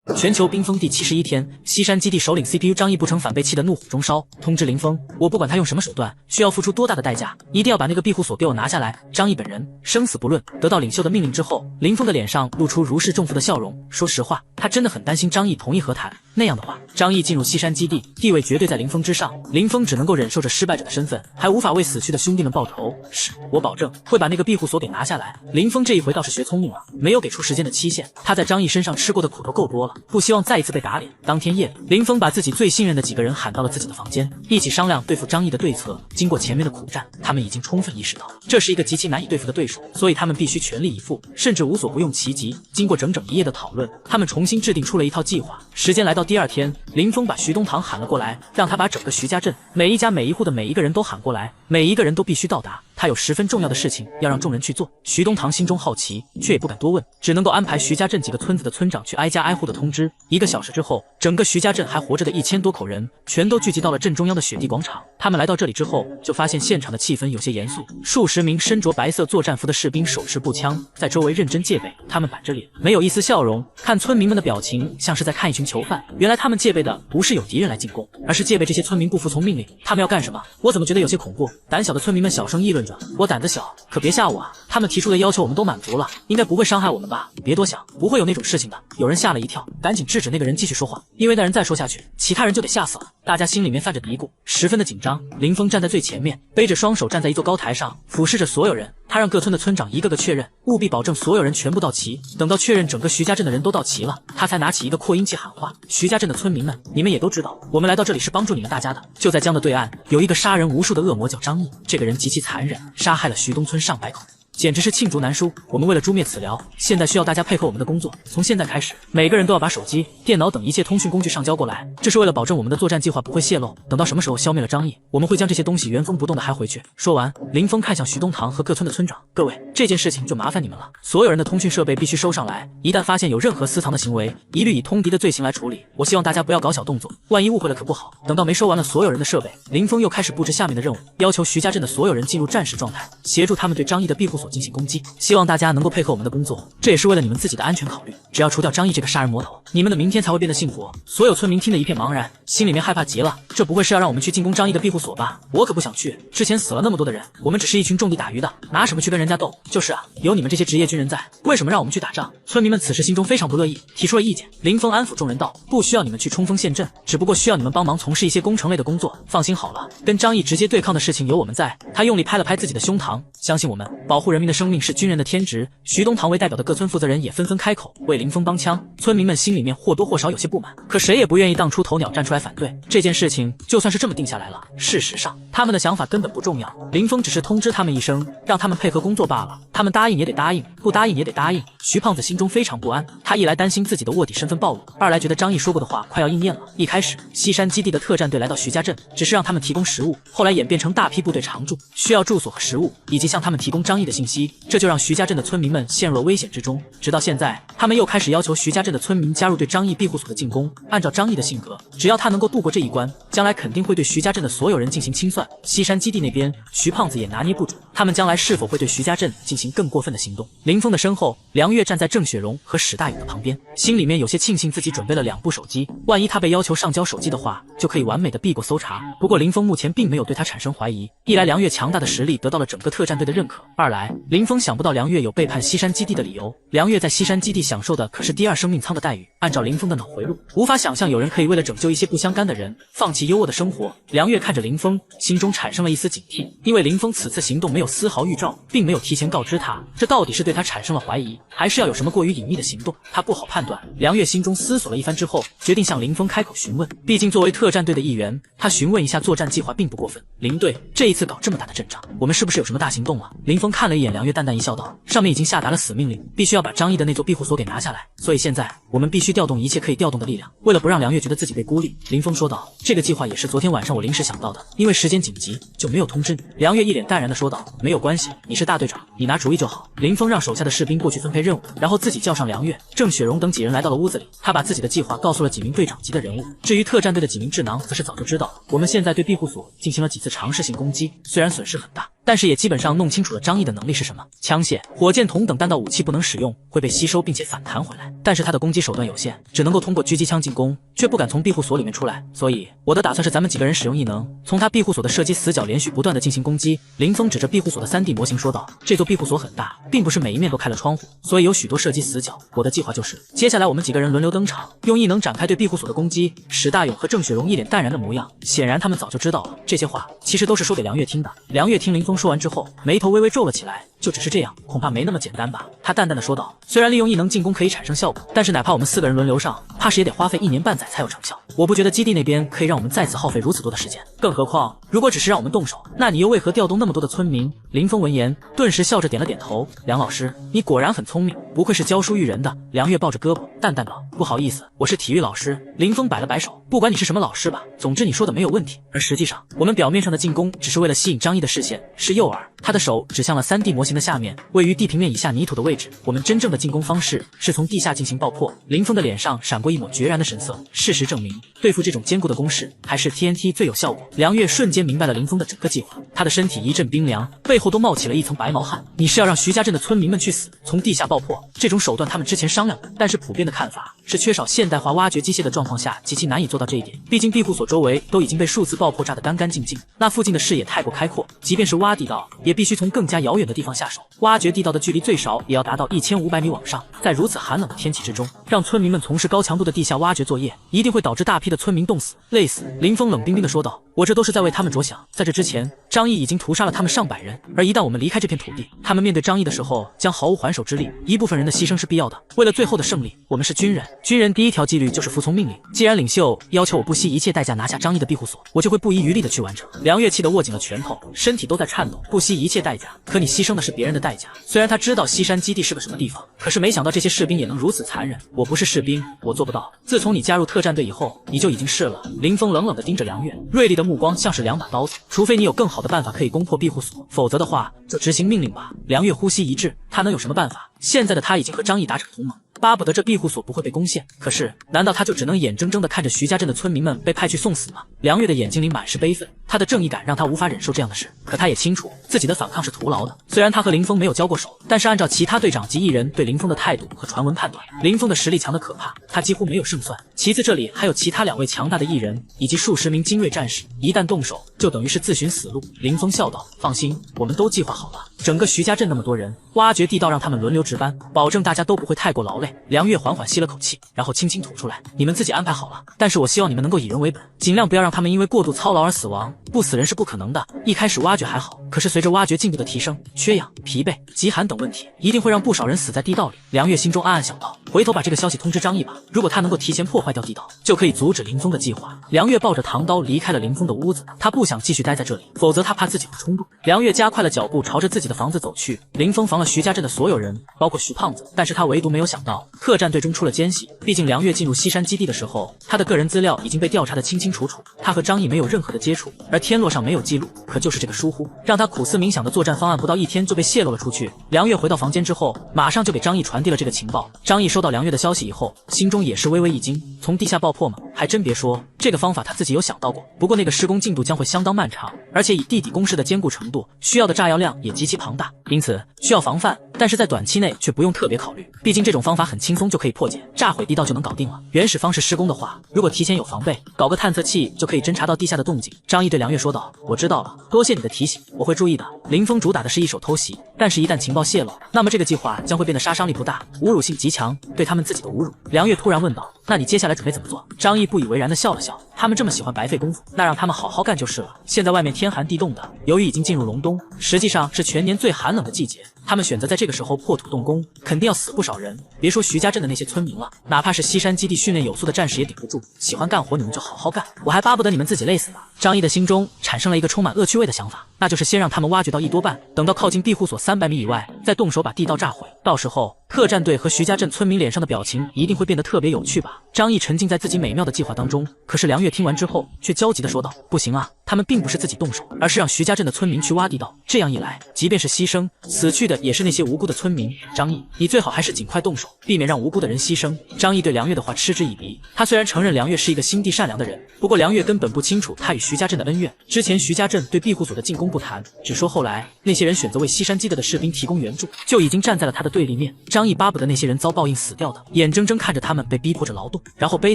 全球冰封第71天，西山基地首领 CPU 张毅不成反被气得怒火中烧，通知林峰，我不管他用什么手段，需要付出多大的代价，一定要把那个庇护所给我拿下来。张毅本人生死不论。得到领袖的命令之后，林峰的脸上露出如释重负的笑容。说实话，他真的很担心张毅同意和谈，那样的话，张毅进入西山基地，地位绝对在林峰之上，林峰只能够忍受着失败者的身份，还无法为死去的兄弟们报仇。是我保证会把那个庇护所给拿下来。林峰这一回倒是学聪明了，没有给出时间的期限，他在张毅身上吃过的苦头够多了，不希望再一次被打脸。当天夜里，林峰把自己最信任的几个人喊到了自己的房间，一起商量对付张毅的对策。经过前面的苦战，他们已经充分意识到这是一个极其难以对付的对手，所以他们必须全力以赴，甚至无所不用其极。经过整整一夜的讨论，他们重新制定出了一套计划。时间来到第二天，林峰把徐东堂喊了过来，让他把整个徐家镇每一家每一户的每一个人都喊过来，每一个人都必须到达，他有十分重要的事情要让众人去做。徐东堂心中好奇，却也不敢多问，只能够安排徐家镇几个村子的村长去挨家挨户的通知。1个小时之后，整个徐家镇还活着的1000多口人全都聚集到了镇中央的雪地广场。他们来到这里之后，就发现现场的气氛有些严肃，数十名身着白色作战服的士兵手持步枪，在周围认真戒备。他们板着脸，没有一丝笑容，看村民们的表情像是在看一群囚犯。原来他们戒备的不是有敌人来进攻，而是戒备这些村民不服从命令。他们要干什么？我怎么觉得有些恐怖？胆小的村民们小声议论着。我胆子小，可别吓我啊！他们提出的要求我们都满足了，应该不会伤害我们吧？别多想，不会有那种事情的。有人吓了一跳，赶紧制止那个人继续说话，因为那人再说下去，其他人就得吓死了。大家心里面泛着嘀咕，十分的紧张。林峰站在最前面，背着双手站在一座高台上，俯视着所有人。他让各村的村长一个个确认，务必保证所有人全部到齐。等到确认整个徐家镇的人都到齐了，他才拿起一个扩音器喊话：徐家镇的村民们，你们也都知道，我们来到这里是帮助你们大家的。就在江的对岸，有一个杀人无数的恶魔叫张毅，这个人极其残忍，杀害了徐东村上百口人，简直是罄竹难书。我们为了诛灭此僚，现在需要大家配合我们的工作。从现在开始，每个人都要把手机、电脑等一切通讯工具上交过来，这是为了保证我们的作战计划不会泄露。等到什么时候消灭了张毅，我们会将这些东西原封不动的还回去。说完，林峰看向徐东堂和各村的村长：各位，这件事情就麻烦你们了，所有人的通讯设备必须收上来，一旦发现有任何私藏的行为，一律以通敌的罪行来处理。我希望大家不要搞小动作，万一误会了可不好。等到没收完了所有人的设备，林峰又开始布置下面的任务，要求徐家镇的所有人进入战时状态，协助他们对张毅的庇护所进行攻击。希望大家能够配合我们的工作，这也是为了你们自己的安全考虑。只要除掉张毅这个杀人魔头，你们的明天才会变得幸福。所有村民听得一片茫然，心里面害怕极了。这不会是要让我们去进攻张毅的庇护所吧？我可不想去，之前死了那么多的人，我们只是一群种地打鱼的，拿什么去跟人家斗？就是啊，有你们这些职业军人在，为什么让我们去打仗？村民们此时心中非常不乐意，提出了意见。林峰安抚众人道：不需要你们去冲锋陷阵，只不过需要你们帮忙从事一些工程类的工作。放心好了，跟张毅直接对抗的事情有我们在。他用力拍了拍自己的胸膛，相信我们，保护人民的生命是军人的天职。徐东堂为代表的各村负责人也纷纷开口为林峰帮腔。村民们心里面或多或少有些不满，可谁也不愿意当出头鸟站出来反对。这件事情就算是这么定下来了，事实上他们的想法根本不重要，林峰只是通知他们一声，让他们配合工作罢了。他们答应也得答应，不答应也得答应。徐胖子心中非常不安，他一来担心自己的卧底身份暴露，二来觉得张毅说过的话快要应验了。一开始西山基地的特战队来到徐家镇，只是让他们提供食物，后来演变成大批部队常驻，需要住所和食物，以及向他们提供张毅的信息，这就让徐家镇的村民们陷入了危险之中。直到现在，他们又开始要求徐家镇的村民加入对张毅庇护所的进攻。按照张毅的性格，只要他能够度过这一关，将来肯定会对徐家镇的所有人进行清算。西山基地那边，徐胖子也拿捏不准，他们将来是否会对徐家镇进行更过分的行动。林峰的身后，梁月站在郑雪荣和史大勇的旁边，心里面有些庆幸自己准备了2部手机，万一他被要求上交手机的话，就可以完美的避过搜查。不过林峰目前并没有对他产生怀疑，一来梁月强大的实力得到了整个特战队的认可，二来林峰想不到梁月有背叛西山基地的理由。梁月在西山基地享受的可是第2生命舱的待遇，按照林峰的脑回路，无法想象有人可以为了拯救一些不相干的人，放弃优渥的生活。梁月看着林峰，心中产生了一丝警惕，因为林峰此次行动没有丝毫预兆，并没有提前告知他，这到底是对他产生了怀疑，还是要有什么过于隐秘的行动？他不好判断。梁月心中思索了一番之后，决定向林峰开口询问，毕竟作为特战队的一员，他询问一下作战计划并不过分。林队，这一次搞这么大的阵仗，我们是不是有什么大行动了？林峰看了一眼梁月，淡淡一笑道：上面已经下达了死命令，必须要把张毅的那座庇护所给拿下来，所以现在我们必须调动一切可以调动的力量。为了不让梁月觉得自己被孤立，林峰说道：这个计划也是昨天晚上我临时想到的，因为时间紧急就没有通知你。梁月一脸淡然的说道：没有关系，你是大队长，你拿主意就好。林峰让手下的士兵过去分配任务，然后自己叫上梁月、郑雪荣等几人来到了屋子里，他把自己的计划告诉了几名队长级的人物。至于特战队的几名智囊则是早就知道，我们现在对庇护所进行了几次尝试性攻击，虽然损失很大，但是也基本上弄清楚了张毅的能力是什么。枪械、火箭筒等弹道武器不能使用，会被吸收并且反弹回来，但是他的攻击手段有限，只能够通过狙击枪进攻，却不敢从庇护所里面出来。所以我的打算是咱们几个人使用异能，从他庇护所的射击死角连续不断的进行攻击。林峰指着庇护所的3D 模型说道，这座庇护所很大，并不是每一面都开了窗户，所以有许多射击死角。我的计划就是，接下来我们几个人轮流登场，用异能展开对庇护所的攻击。史大勇和郑雪荣一脸淡然的模样，显然他们早就知道了。这些话其实都是说给梁月听的。梁月听林峰说完之后，眉头微微皱了起来。就只是这样，恐怕没那么简单吧？他淡淡的说道。虽然利用异能进攻可以产生效果，但是哪怕我们4个人轮流上，怕是也得花费1年半载才有成效。我不觉得基地那边可以让我们再次耗费如此多的时间，更何况如果只是让我们动手，那你又为何调动那么多的村民？林峰闻言，顿时笑着点了点头。梁老师，你果然很聪明，不愧是教书育人的。梁月抱着胳膊，淡淡道：“不好意思，我是体育老师。”林峰摆了摆手，不管你是什么老师吧，总之你说的没有问题。而实际上，我们表面上的进攻只是为了吸引张毅的视线，是诱饵。他的手指向了3D 模型的下面，位于地平面以下泥土的位置。我们真正的进攻方式是从地下进行爆破。林峰的脸上闪过一抹决然的神色。事实证明，对付这种坚固的攻势，还是 TNT 最有效果。梁月瞬间明白了林峰的整个计划，他的身体一阵冰凉，背后都冒起了一层白毛汗。你是要让徐家镇的村民们去死，从地下爆破？这种手段他们之前商量过，但是普遍的看法是缺少现代化挖掘机械的状况下极其难以做到这一点。毕竟庇护所周围都已经被数次爆破炸得干干净净，那附近的视野太过开阔，即便是挖地道，也必须从更加遥远的地方下手。挖掘地道的距离最少也要达到1500米往上，在如此寒冷的天气之中，让村民们从事高强度的地下挖掘作业，一定会导致大批的村民冻死、累死。林峰冷冰冰地说道：“我这都是在为他们着想。在这之前，张毅已经屠杀了他们上百人，而一旦我们离开这片土地，他们面对张毅的时候将毫无还手之力。一部分人的牺牲是必要的，为了最后的胜利，我们是军人，军人第一条纪律就是服从命令。既然领袖要求我不惜一切代价拿下张毅的庇护所，我就会不遗余力地去完成。”梁月气得握紧了拳头，身体都在颤抖。不惜一切代价，可你牺牲的是别人的代价。虽然他知道西山基地是个什么地方，可是没想到这些士兵也能如此残忍。我不是士兵，我做不到。自从你加入特战队以后，你就已经是了。林峰冷冷地盯着梁月，锐利的目光像是2把刀子。除非你有更好的办法可以攻破庇护所，否则的话就执行命令吧。梁月呼吸一滞，他能有什么办法？现在的他已经和张毅达成同盟，巴不得这庇护所不会被攻陷。可是，难道他就只能眼睁睁地看着徐家镇的村民们被派去送死吗？梁月的眼睛里满是悲愤，他的正义感让他无法忍受这样的事。可他也清楚自己的反抗是徒劳的。虽然他和林峰没有交过手，但是按照其他队长及艺人对林峰的态度和传闻判断，林峰的实力强得可怕，他几乎没有胜算。其次，这里还有其他2位强大的艺人以及数十名精锐战士，一旦动手，就等于是自寻死路。林峰笑道：“放心，我们都计划好了。整个徐家镇那么多人，挖掘地道让他们轮流值班，保证大家都不会太过劳累。”梁月缓缓吸了口气，然后轻轻吐出来：“你们自己安排好了，但是我希望你们能够以人为本，尽量不要让他们因为过度操劳而死亡。不死人是不可能的。一开始挖掘还好，可是随着挖掘进度的提升，缺氧、疲惫、极寒等问题，一定会让不少人死在地道里。”梁月心中暗暗想到，回头把这个消息通知张毅吧，如果他能够提前破坏掉地道，就可以阻止林峰的计划。梁月抱着唐刀离开了林峰的屋子，他不想继续待在这里，否则他怕自己会冲动。梁月加快了脚步，朝着自己的房子走去。林峰防了徐家镇的所有人，包括徐胖子，但是他唯独没有想到特战队中出了奸细。毕竟梁月进入西山基地的时候，他的个人资料已经被调查得清清楚楚，他和张毅没有任何的接触，而天落上没有记录。可就是这个疏忽，让他苦思冥想的作战方案不到1天就被泄露了出去。梁月回到房间之后，马上就给张毅传递了这个情报。张毅收到梁月的消息以后，心中也是微微一惊。从地下爆破吗？还真别说，这个方法他自己有想到过，不过那个施工进度将会相当漫长，而且以地底工事的坚固程度，需要的炸药量也极其庞大，因此需要防范，但是在短期内却不用特别考虑，毕竟这种方法很轻松就可以破解，炸毁地道就能搞定了。原始方式施工的话，如果提前有防备，搞个探测器就可以侦查到地下的动静。张毅对梁月说道：“我知道了，多谢你的提醒，我会注意的。”林峰主打的是一手偷袭，但是一旦情报泄露，那么这个计划将会变得杀伤力不大，侮辱性极强，对他们自己的侮辱。梁月突然问道：“那你接下来准备怎么做？”张毅不以为然地笑了笑：“他们这么喜欢白费功夫，那让他们好好干就是了。现在外面天寒地冻的，由于已经进入隆冬，实际上是全年最寒冷的季节，他们选择在这个时候破土动工，肯定要死不少人。别说徐家镇的那些村民了，哪怕是西山基地训练有素的战士也顶不住。喜欢干活你们就好好干，我还巴不得你们自己累死呢。”张毅的心中产生了一个充满恶趣味的想法，那就是先让他们挖掘到1多半，等到靠近庇护所300米以外，再动手把地道炸毁。到时候特战队和徐家镇村民脸上的表情一定会变得特别有趣吧。张毅沉浸在自己美妙的计划当中，可是梁月听完之后却焦急地说道：“不行啊，他们并不是自己动手，而是让徐家镇的村民去挖地道。这样一来，即便是牺牲，死去的也是那些无辜的村民。张毅，你最好还是尽快动手，避免让无辜的人牺牲。张毅对梁月的话嗤之以鼻。他虽然承认梁月是一个心地善良的人，不过梁月根本不清楚他与徐家镇的恩怨。之前徐家镇对庇护所的进攻不谈，只说后来那些人选择为西山基地的士兵提供援助，就已经站在了他的对立面。张毅巴不得那些人遭报应死掉的，眼睁睁看着他们被逼迫着劳动，然后悲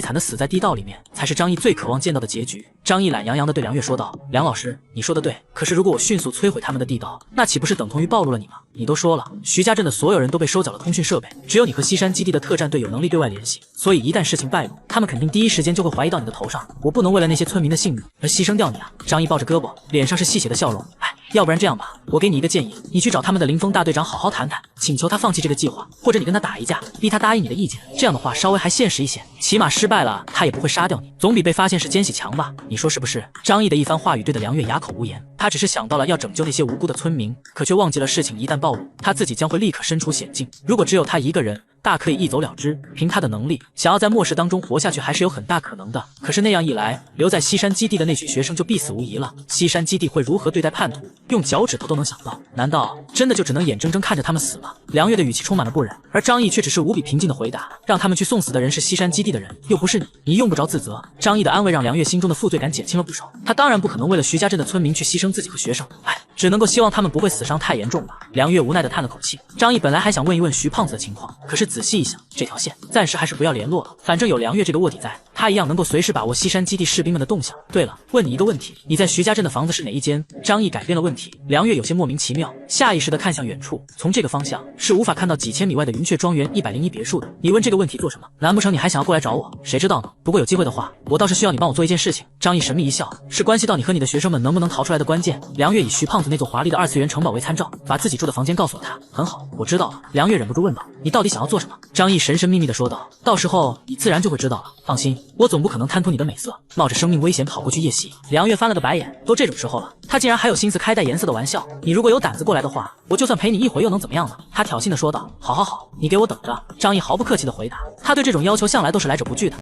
惨的死在地道里面，才是张毅最渴望见到的结局。张毅懒洋洋地对梁月说道：“梁老师，你说的对，可是如果我迅速摧毁他们的地道，那岂不是等同于暴露了你吗？你都说了，徐家镇的所有人都被收缴了通讯设备，只有你和西山基地的特战队有能力对外联系，所以一旦事情败露，他们肯定第一时间就会怀疑到你的头上。我不能为了那些村民的性命而牺牲掉你啊！”张毅抱着胳膊，脸上是戏谑的笑容。要不然这样吧，我给你一个建议，你去找他们的林峰大队长好好谈谈，请求他放弃这个计划，或者你跟他打一架，逼他答应你的意见。这样的话稍微还现实一些，起码失败了他也不会杀掉你，总比被发现是奸细强吧？你说是不是？张毅的一番话语对的梁月哑口无言，他只是想到了要拯救那些无辜的村民，可却忘记了事情一旦暴露，他自己将会立刻身处险境。如果只有他一个人，大可以一走了之，凭他的能力，想要在末世当中活下去还是有很大可能的。可是那样一来，留在西山基地的那群学生就必死无疑了。西山基地会如何对待叛徒，用脚趾头都能想到。难道真的就只能眼睁睁看着他们死吗？梁月的语气充满了不忍，而张毅却只是无比平静的回答：“让他们去送死的人是西山基地的人，又不是你，你用不着自责。”张毅的安慰让梁月心中的负罪感减轻了不少。他当然不可能为了徐家镇的村民去牺牲自己和学生，只能够希望他们不会死伤太严重吧。梁月无奈地叹了口气。张毅本来还想问一问徐胖子的情况，可是仔细一想，这条线暂时还是不要联络了。反正有梁月这个卧底在，他一样能够随时把握西山基地士兵们的动向。对了，问你一个问题，你在徐家镇的房子是哪一间？张毅改变了问题。梁月有些莫名其妙，下意识地看向远处，从这个方向是无法看到几千米外的云雀庄园101别墅的。你问这个问题做什么？难不成你还想要过来找我？谁知道呢？不过有机会的话，我倒是需要你帮我做一件事情。张毅神秘一笑，是关系到你和你的学生们能不能逃出来的关键。梁月以徐胖子那座华丽的二次元城堡为参照，把自己住的房间告诉了他。很好，我知道了。梁月忍不住问道：“你到底想要做什么？”张毅神神秘秘地说道：“到时候你自然就会知道了。放心，我总不可能贪图你的美色，冒着生命危险跑过去夜袭。”梁月翻了个白眼，都这种时候了，他竟然还有心思开带颜色的玩笑。你如果有胆子过来的话，我就算陪你一回又能怎么样呢？他挑衅地说道。好好好，你给我等着。张毅毫不客气地回答，他对这种要求向来都是来者不拒的。